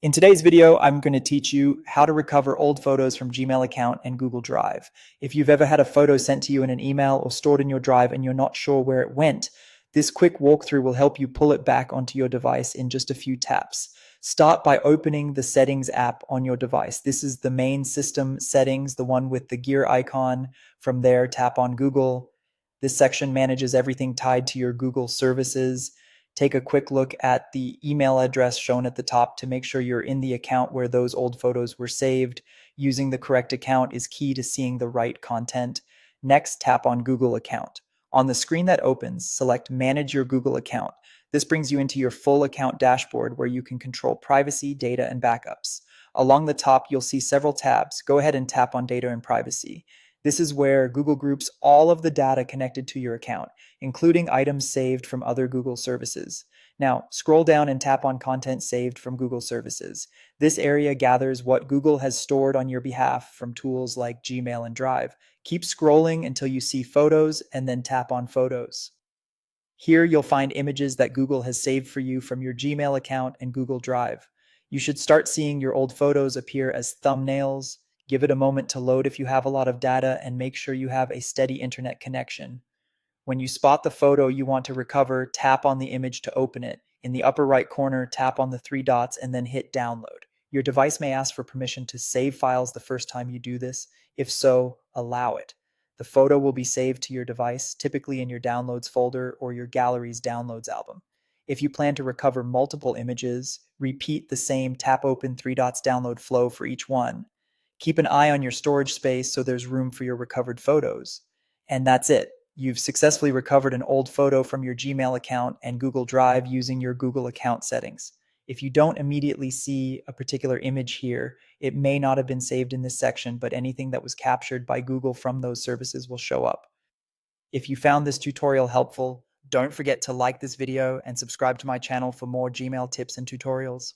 In today's video, I'm going to teach you how to recover old photos from Gmail account and Google Drive. If you've ever had a photo sent to you in an email or stored in your Drive and you're not sure where it went, this quick walkthrough will help you pull it back onto your device in just a few taps. Start by opening the Settings app on your device. This is the main system settings, the one with the gear icon. From there, tap on Google. This section manages everything tied to your Google services. Take a quick look at the email address shown at the top to make sure you're in the account where those old photos were saved. Using the correct account is key to seeing the right content. Next, tap on Google Account. On the screen that opens, select Manage Your Google Account. This brings you into your full account dashboard where you can control privacy, data, and backups. Along the top, you'll see several tabs. Go ahead and tap on Data and Privacy. This is where Google groups all of the data connected to your account, including items saved from other Google services. Now, scroll down and tap on Content Saved from Google Services. This area gathers what Google has stored on your behalf from tools like Gmail and Drive. Keep scrolling until you see Photos and then tap on Photos. Here you'll find images that Google has saved for you from your Gmail account and Google Drive. You should start seeing your old photos appear as thumbnails. Give it a moment to load if you have a lot of data, and make sure you have a steady internet connection. When you spot the photo you want to recover, tap on the image to open it. In the upper right corner, tap on the three dots and then hit download. Your device may ask for permission to save files the first time you do this. If so, allow it. The photo will be saved to your device, typically in your downloads folder or your gallery's downloads album. If you plan to recover multiple images, repeat the same tap open three dots download flow for each one. Keep an eye on your storage space so there's room for your recovered photos. And that's it. You've successfully recovered an old photo from your Gmail account and Google Drive using your Google account settings. If you don't immediately see a particular image here, it may not have been saved in this section, but anything that was captured by Google from those services will show up. If you found this tutorial helpful, don't forget to like this video and subscribe to my channel for more Gmail tips and tutorials.